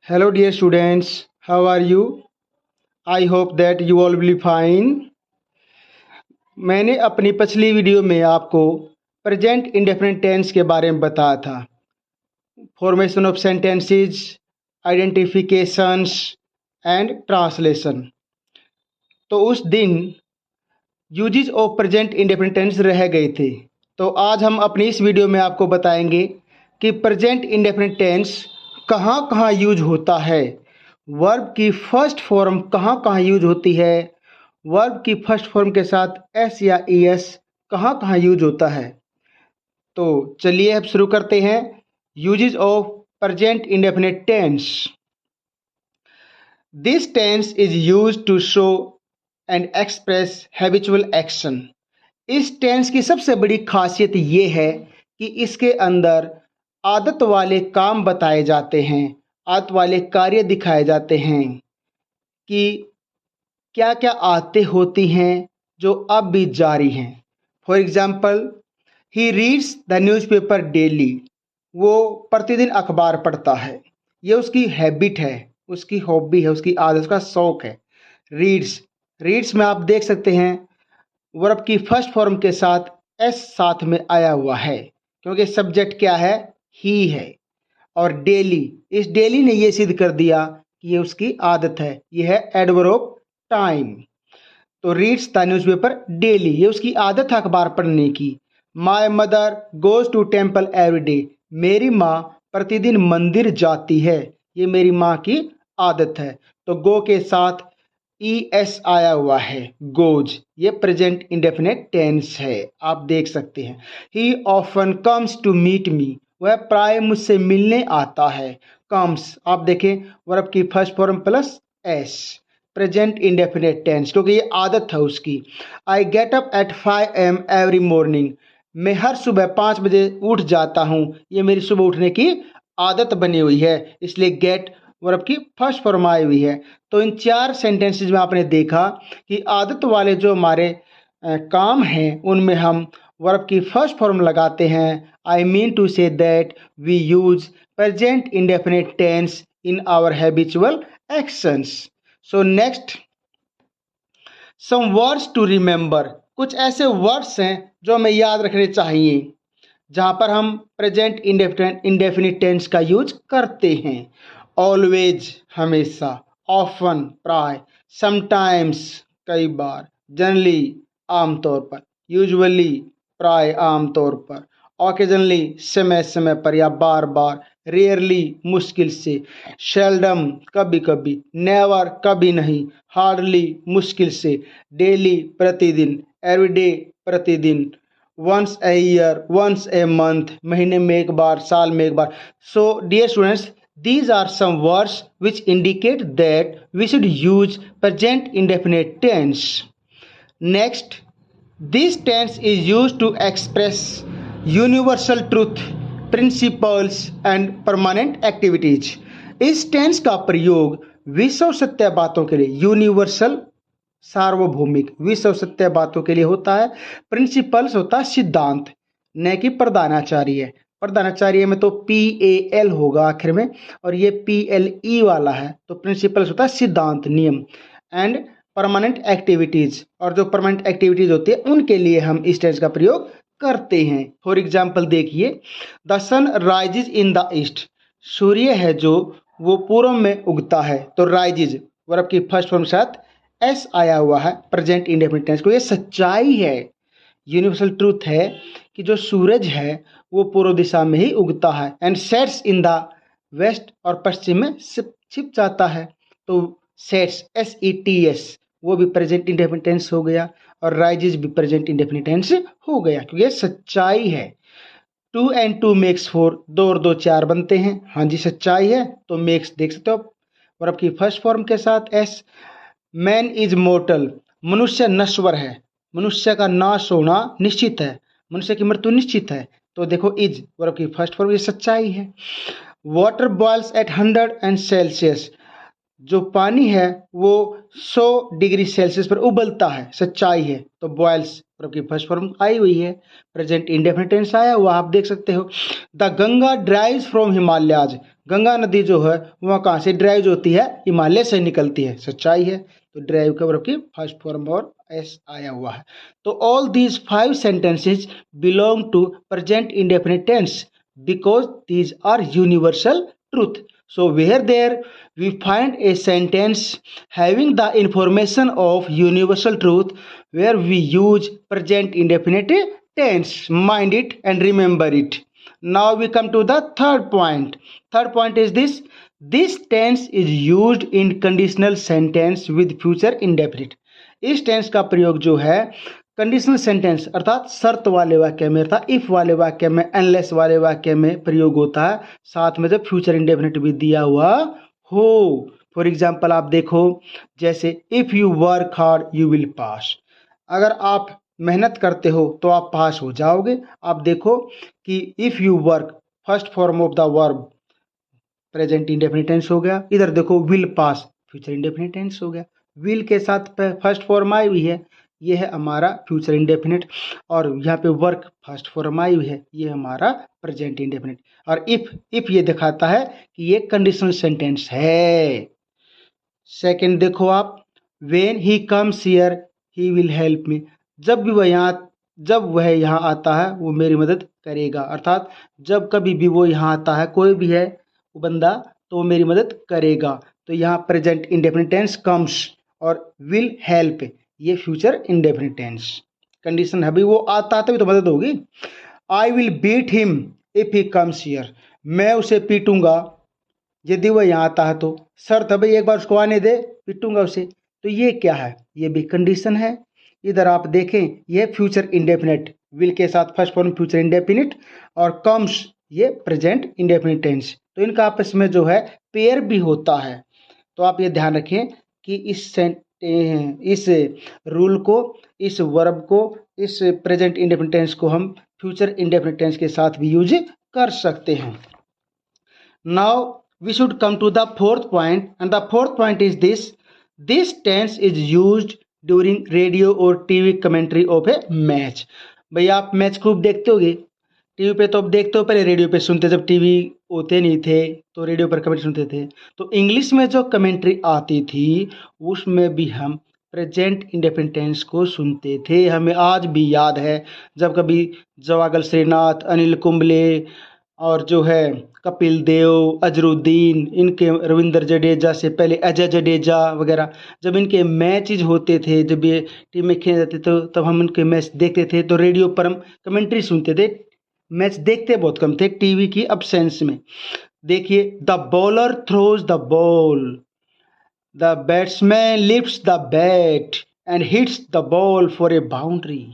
Hello, dear students. How are you? I hope that you all will be fine. मैंने अपनी पिछली video में आपको प्रेजेंट इंडेफिनिट टेंस के बारे में बताया था। Formation of sentences, identifications and translation. तो उस दिन uses of present indefinite tense रह गए थे। तो आज हम अपनी इस वीडियो में आपको बताएंगे कि प्रेजेंट इंडेफिनिट टेंस कहाँ कहाँ यूज होता है, वर्ब की फर्स्ट फॉर्म कहाँ कहाँ यूज होती है, वर्ब की फर्स्ट फॉर्म के साथ एस या ई एस कहाँ कहाँ यूज होता है। तो चलिए अब शुरू करते हैं। Uses of present indefinite tense. This tense is used to show and express habitual action. इस टेंस की सबसे बड़ी खासियत ये है कि इसके अंदर आदत वाले काम बताए जाते हैं, आदत वाले कार्य दिखाए जाते हैं कि क्या क्या आदतें होती हैं जो अब भी जारी हैं। For example, he reads the newspaper daily. वो प्रतिदिन अखबार पढ़ता है। ये उसकी हैबिट है, उसकी हॉबी है, उसकी आदत, उसका शौक है। रीड्स, रीड्स में आप देख सकते हैं वर्ब की फर्स्ट फॉर्म के साथ एस साथ में आया हुआ है, क्योंकि सब्जेक्ट क्या है, ही है। और डेली, इस डेली ने ये सिद्ध कर दिया कि ये उसकी आदत है। ये है एडवर्ब ऑफ टाइम। तो रीड्स द न्यूज़पेपर डेली, ये उसकी आदत है अखबार पढ़ने की। My mother goes to temple every day. मेरी माँ प्रतिदिन मंदिर जाती है। ये मेरी माँ की आदत है। तो गो के साथ ई एस आया हुआ है, गोज। ये प्रेजेंट इंडेफिनिट टेंस है, आप देख सकते हैं। He often comes to meet me. वह प्राय मुझसे मिलने आता है। कम्स, आप देखें वर्ब की first form plus s, present indefinite tense, क्योंकि ये आदत है उसकी। I get up at 5 AM every morning. मैं हर सुबह 5 बजे उठ जाता हूँ। ये मेरी सुबह उठने की आदत बनी हुई है, इसलिए गेट वर्ब की फर्स्ट फॉर्म आई हुई है। तो इन 4 सेंटेंसेस में आपने देखा कि आदत वाले जो हमारे काम हैं उनमें हम वर्ब की फर्स्ट फॉर्म लगाते हैं। I mean to say that we use present indefinite tense in our habitual actions. So next, some words to remember. कुछ ऐसे वर्ड्स हैं जो हमें याद रखने चाहिए जहाँ पर हम प्रेजेंट इंडेफिनिट टेंस का यूज करते हैं। ऑलवेज, हमेशा। ऑफन, प्राय। समटाइम्स, कई बार। जनरली, आमतौर पर। यूजुअली, प्राय, आमतौर पर। ऑकेजनली, समय समय पर या बार बार। रेयरली, मुश्किल से। शेल्डम, कभी कभी। नेवर, कभी नहीं। हार्डली, मुश्किल से। डेली, प्रतिदिन। एवरीडे, प्रतिदिन। Once a year, once a month, महीने में एक बार, साल में एक बार। So dear students, these are some words which indicate that we should use present indefinite tense. Next, this tense is used to express universal truth, principles and permanent activities. इस tense का प्रयोग विश्व सत्य बातों के लिए, यूनिवर्सल, सार्वभौमिक, विश्व सत्य बातों के लिए होता है। प्रिंसिपल्स होता है सिद्धांत, न कि प्रधानाचार्य। प्रधानाचार्य में तो PAL होगा आखिर में, और ये PLE वाला है। तो प्रिंसिपल्स होता है सिद्धांत, नियम। एंड परमानेंट एक्टिविटीज, और जो परमानेंट एक्टिविटीज होती है उनके लिए हम इस टेंस का प्रयोग करते हैं। फॉर एग्जाम्पल देखिए, the sun rises in the east. सूर्य है जो वो पूर्व में उगता है। तो राइजेज वर्ब की फर्स्ट फॉर्म के साथ एस आया हुआ है, प्रेजेंट इंडेफिनिट टेंस को। ये सच्चाई है, यूनिवर्सल ट्रूथ है कि जो सूरज है वो पूर्व दिशा में ही उगता है। And sets in the west, और पश्चिम में छिप जाता है। तो सेट्स, SETS, वो भी प्रेजेंट इंडेफिनिट टेंस हो गया, और राइजेज भी प्रेजेंट इंडेफिनिट टेंस हो गया, क्योंकि ये सच्चाई है। 2 and 2 makes 4, 2 और 2 4 बनते हैं। हाँ जी, सच्चाई है। तो मेक्स देख सकते हो वर्ब की फर्स्ट फॉर्म के साथ एस। मैन इज मोर्टल, मनुष्य नश्वर है। मनुष्य का नाश होना निश्चित है, मनुष्य की मृत्यु निश्चित है। तो देखो इज वर्ब की फर्स्ट फॉर्म, ये सच्चाई है। वाटर बॉइल्स एट 100 सेल्सियस, जो पानी है वो 100 डिग्री सेल्सियस पर उबलता है, सच्चाई है। तो बॉयल्स वर्ब की फर्स्ट फॉर्म आई हुई है, प्रेजेंट इंडेफिनिट टेंस आया हुआ, आप देख सकते हो। The Ganga drives from Himalayas, Ganga नदी जो है वह कहाँ से ड्राइव होती है, हिमालय से निकलती है, सच्चाई है। तो ड्राइव के वर्ब की फर्स्ट फॉर्म और एस आया हुआ है। तो all these 5 sentences belong to present indefinite tense because these are universal truth. So where there we find a sentence having the information of universal truth where we use present indefinite tense, mind it and remember it. Now we come to the third point. Third point is this: this tense is used in conditional sentence with future indefinite. इस tense का प्रयोग जो है conditional sentence अर्थात शर्त वाले वाक्य में, अर्थात इफ वाले वाक्य में, अनलेस वाले वाक्य में प्रयोग होता है, साथ में जब फ्यूचर इंडेफिनिट भी दिया हुआ हो। फॉर एग्जाम्पल आप देखो, जैसे if you work hard you will pass, अगर आप मेहनत करते हो तो आप पास हो जाओगे। आप देखो कि if you work first form of the verb present indefinite tense हो गया। इधर देखो will pass future indefinite tense हो गया। विल के साथ फर्स्ट फॉर्म आई हुई है, ये है हमारा फ्यूचर इंडेफिनिट, और यहाँ पे वर्क फर्स्ट फॉर्म आई हुई है, ये हमारा प्रेजेंट इंडेफिनिट। और इफ ये दिखाता है कि ये कंडीशनल सेंटेंस है। सेकंड देखो आप, when he comes here he will help me, जब वह यहाँ आता है वो मेरी मदद करेगा, अर्थात जब कभी भी वो यहाँ आता है, कोई भी है वो बंदा, तो वो मेरी मदद करेगा। तो यहाँ प्रेजेंट इंडेफिनिट टेंस कम्स और विल हेल्प, ये फ्यूचर इंडेफिनिट टेंस कंडीशन है, भाई वो आता है तभी तो मदद होगी। I will beat him if he comes here, मैं उसे पीटूंगा यदि वह यहाँ आता है तो। शर्त है भाई एक बार उसको आने दे, पीटूंगा उसे। तो ये क्या है, ये भी कंडीशन है। इधर आप देखें, ये फ्यूचर इंडेफिनिट, विल के साथ फर्स्ट फॉर्म फ्यूचर इंडेफिनिट, और कम्स ये प्रेजेंट इंडेफिनिट टेंस, तो इनका आपस में जो है पेयर भी होता है। तो आप ये ध्यान रखें कि इस रूल को, इस वर्ब को, इस प्रेजेंट इंडेफिनिट टेंस को हम फ्यूचर इंडेफिनिट टेंस के साथ भी यूज कर सकते हैं। Now we should come to the fourth point, and the fourth point is this tense is used during radio or TV commentary of a match। भैया आप मैच खूब देखते होगे, टीवी पे तो अब देखते हो, पहले रेडियो पे सुनते, जब टीवी होते नहीं थे तो रेडियो पर कमेंट्री सुनते थे। तो इंग्लिश में जो कमेंट्री आती थी उसमें भी हम प्रेजेंट इंडेफिनिट टेंस को सुनते थे। हमें आज भी याद है जब कभी जवागल श्रीनाथ, अनिल कुंबले और जो है कपिल देव, अजरुद्दीन, इनके रविंद्र जडेजा से पहले अजय जडेजा वगैरह, जब इनके मैचेज होते थे, जब ये टीम में खेले जाते तो तब हम उनके मैच देखते थे। तो रेडियो पर हम कमेंट्री सुनते थे, मैच देखते बहुत कम थे टीवी की अब्सेंस में। देखिए, the bowler throws the ball, the batsman lifts the bat and hits the ball for a boundary,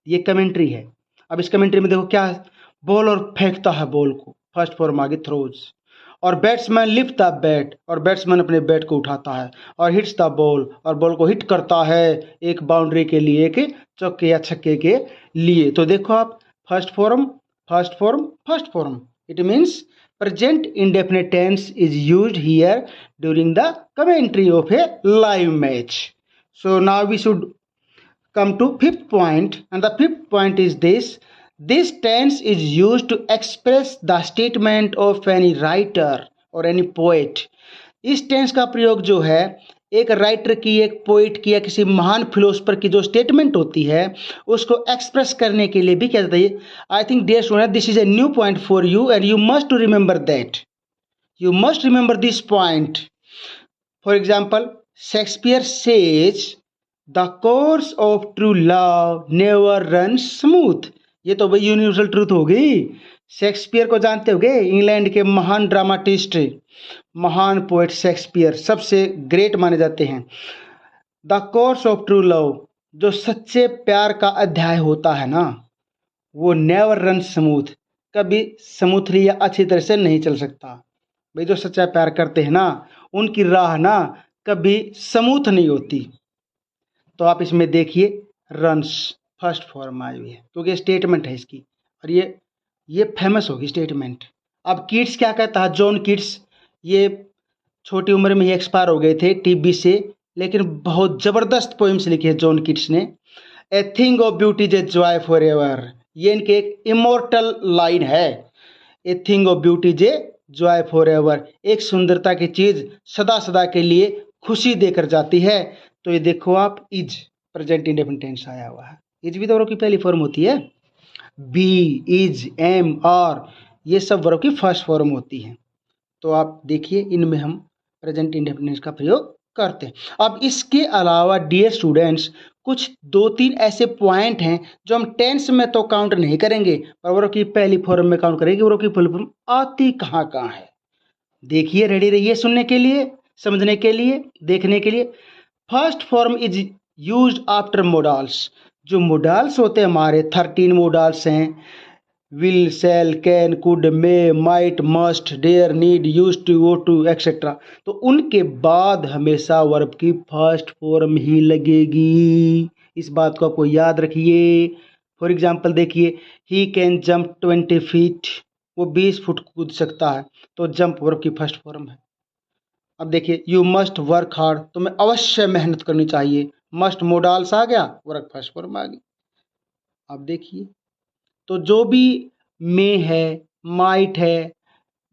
ये कमेंट्री है। अब इस कमेंट्री में देखो क्या है, बॉलर फेंकता है बॉल को, फर्स्ट फॉर्म आगे थ्रोज, और बैट्समैन लिफ्ट द बैट, और बैट्समैन अपने बैट को उठाता है, और हिट्स द बॉल, और बॉल को हिट करता है एक बाउंड्री के लिए, एक चौके या छक्के के लिए। तो देखो आप, first form first form first form, it means present indefinite tense is used here during the commentary of a live match. So now we should come to fifth point, and the fifth point is this tense is used to express the statement of any writer or any poet। इस tense का प्रयोग जो है एक writer की, एक poet की, या किसी महान फिलोसफर की जो स्टेटमेंट होती है उसको एक्सप्रेस करने के लिए भी किया जाता है। I think dear student, this is a new point for you and you must to remember that, you must remember this point. For example, Shakespeare says the course of true love never run smooth, ये तो भाई universal truth हो गई। Shakespeare को जानते होगे, England के महान ड्रामाटिस्ट, महान पोएट शेक्सपियर सबसे ग्रेट माने जाते हैं। The course of true love, जो सच्चे प्यार का अध्याय होता है ना, वो नेवर रन स्मूथ, कभी स्मूथली या अच्छी तरह से नहीं चल सकता। भाई जो सच्चा प्यार करते हैं ना, उनकी राह ना कभी स्मूथ नहीं होती। तो आप इसमें देखिए, रन्स फर्स्ट फॉर्म आई हुई है क्योंकि स्टेटमेंट है इसकी, और ये फेमस होगी स्टेटमेंट। अब किड्स क्या कहता है, जॉन किड्स, ये छोटी उम्र में ही एक्सपायर हो गए थे टीबी से, लेकिन बहुत ज़बरदस्त पोइम्स लिखे हैं जॉन किड्स ने। A thing of beauty is a joy for ever, ये इनके एक इमोर्टल लाइन है। A thing of beauty is a joy for ever, एक सुंदरता की चीज सदा सदा के लिए खुशी देकर जाती है। तो ये देखो आप, इज प्रेजेंट इंडेफिनिट टेंस आया हुआ है। इज भी तो वर्ब की पहली फॉर्म होती है। बी, इज, एम, आर, ये सब वर्ब की फर्स्ट फॉर्म होती है। तो आप देखिए, इनमें हम प्रेजेंट इंडेफिनिट का प्रयोग करते हैं। अब इसके अलावा डियर स्टूडेंट्स, कुछ 2-3 ऐसे पॉइंट हैं जो हम टेंस में तो काउंट नहीं करेंगे, पर वर्ब की पहली फॉर्म में काउंट करेंगे। वर्ब की फुल फॉर्म आती कहाँ कहाँ है, देखिए, रेडी रहिए सुनने के लिए, समझने के लिए, देखने के लिए। First form is used after modals. जो मोडाल्स होते हैं हमारे 13 मोडाल्स हैं, will, shall, can, could, may, might, must, dare, need, use to, वो टू, एक्सेट्रा। तो उनके बाद हमेशा वर्ब की फर्स्ट फॉर्म ही लगेगी। इस बात को आपको याद रखिए। फॉर एग्जाम्पल देखिए, ही कैन जंप 20 फीट, वो 20 फुट कूद सकता है, तो जंप वर्ब की फर्स्ट फॉर्म है। अब देखिए, यू मस्ट वर्क हार्ड, तुम्हें अवश्य मेहनत करनी चाहिए, मस्ट मोडाल्स आ गया, वर्क फर्स्ट फॉर्म आ गई। अब देखिए, तो जो भी मे है, माइट है,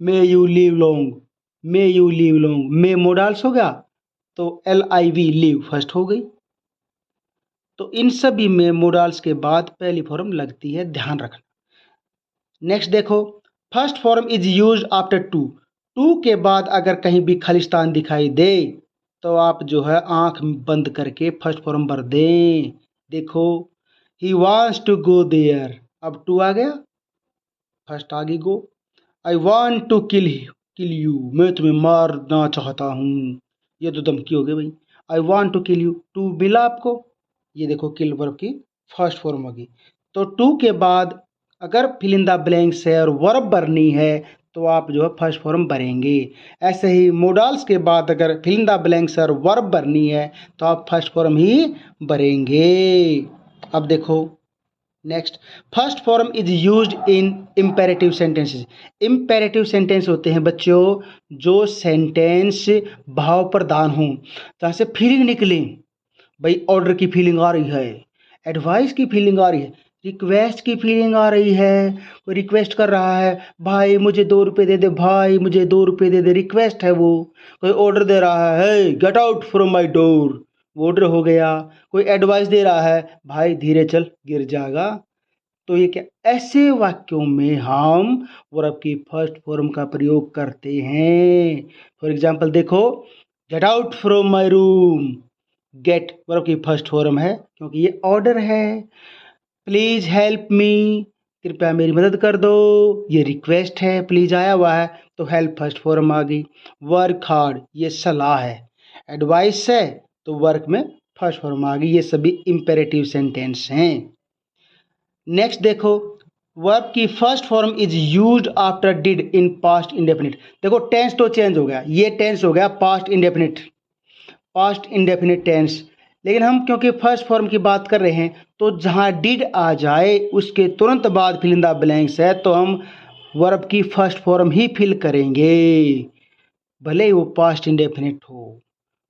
may you live long, may you live long, may modals हो गया, तो LIV लिव फर्स्ट हो गई। तो इन सभी में मोडाल्स के बाद पहली फॉर्म लगती है, ध्यान रखना। नेक्स्ट देखो, first form is use after to. To के बाद अगर कहीं भी खालिस्तान दिखाई दे तो आप जो है आंख बंद करके फर्स्ट फॉर्म भर दें। देखो, he wants to go there, अब टू आ गया, फर्स्ट आ गई go. I want to kill you, मैं तुम्हें मारना चाहता हूँ, ये तो धमकी हो गई भाई। I want to kill you, to मिला आपको, ये देखो किल वर्ब की फर्स्ट फॉर्म होगी। तो टू के बाद अगर फिल इन द ब्लैंक्स है और वर्ब भरनी है तो आप जो है फर्स्ट फॉर्म भरेंगे। ऐसे ही मोडाल्स के बाद अगर फिल इन द ब्लैंक्स और वर्ब भरनी है तो आप फर्स्ट फॉर्म ही भरेंगे। अब देखो next, first form is used in imperative sentences. Imperative sentence होते हैं बच्चों जो सेंटेंस भाव प्रधान हो, जहाँ से फीलिंग निकले। भाई ऑर्डर की फीलिंग आ रही है, एडवाइस की फीलिंग आ रही है, रिक्वेस्ट की फीलिंग आ रही है। कोई रिक्वेस्ट कर रहा है, भाई मुझे 2 रुपये दे दे, भाई मुझे 2 रुपये दे दे, रिक्वेस्ट है वो। कोई ऑर्डर दे रहा है, gate out from my door, वो ऑर्डर हो गया। कोई एडवाइस दे रहा है, भाई धीरे चल गिर जाएगा। तो ये क्या, ऐसे वाक्यों में हम वर्ब की फर्स्ट फॉर्म का प्रयोग करते हैं। फॉर एग्जाम्पल देखो, get out from my room, get verb की फर्स्ट फॉर्म है क्योंकि ये ऑर्डर है। प्लीज हेल्प मी, कृपया मेरी मदद कर दो, ये रिक्वेस्ट है, प्लीज आया हुआ है तो हेल्प फर्स्ट फॉर्म आ गई। वर्क हार्ड, ये सलाह है। एडवाइस है तो वर्क में फर्स्ट फॉर्म आ गई। ये सभी इंपेरेटिव सेंटेंस हैं। नेक्स्ट देखो, वर्ब की first form is used after did in past indefinite. देखो टेंस तो चेंज हो गया, ये टेंस हो गया past indefinite, past indefinite tense. लेकिन हम क्योंकि फर्स्ट फॉर्म की बात कर रहे हैं तो जहां डिड आ जाए उसके तुरंत बाद फिल इन द ब्लैंक्स है तो हम वर्ब की फर्स्ट फॉर्म ही फिल करेंगे, भले ही वो पास्ट इंडेफिनिट हो।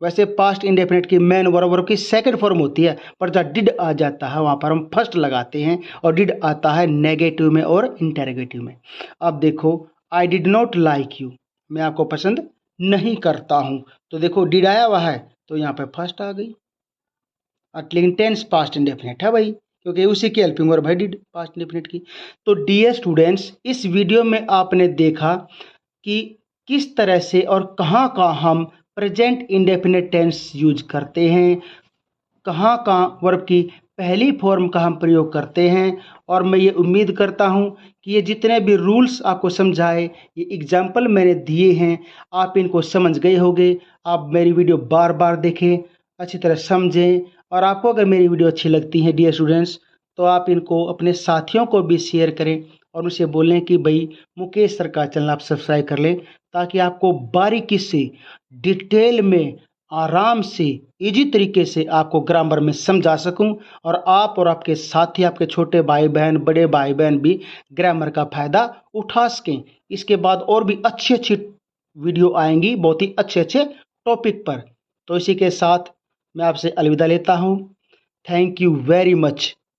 वैसे पास्ट इंडेफिनिट की मेन वर्ब की सेकंड फॉर्म होती है, पर जब डिड आ जाता है वहाँ पर हम फर्स्ट लगाते हैं और डिड आता है नेगेटिव में और इंटेरोगेटिव में। अब देखो, I did not like you, मैं आपको पसंद नहीं करता हूँ, तो देखो डिड आया हुआ है तो यहाँ पे फर्स्ट आ गई। लेकिन टेंस पास्ट इंडेफिनिट है भाई, क्योंकि उसी की हेल्पिंग वर्ब है डिड पास्ट इंडेफिनिट की। तो डियर स्टूडेंट्स, इस वीडियो में आपने देखा कि किस तरह से और कहाँ कहाँ हम प्रेजेंट इंडेफिनिट टेंस यूज करते हैं, कहाँ कहाँ वर्ब की पहली फॉर्म का हम प्रयोग करते हैं। और मैं ये उम्मीद करता हूँ कि ये जितने भी रूल्स आपको समझाए, ये एग्जाम्पल मैंने दिए हैं, आप इनको समझ गए होंगे। आप मेरी वीडियो बार बार देखें, अच्छी तरह समझें, और आपको अगर मेरी वीडियो अच्छी लगती है डियर स्टूडेंट्स तो आप इनको अपने साथियों को भी शेयर करें और उसे बोलें कि भाई मुकेश सर का चैनल आप सब्सक्राइब कर लें, ताकि आपको बारीकी से डिटेल में आराम से इजी तरीके से आपको ग्रामर में समझा सकूं और आप और आपके साथी, आपके छोटे भाई बहन, बड़े भाई बहन भी ग्रामर का फ़ायदा उठा सकें। इसके बाद और भी अच्छी अच्छी वीडियो आएंगी बहुत ही अच्छे अच्छे टॉपिक पर। तो इसी के साथ मैं आपसे अलविदा लेता हूं। Thank you very much.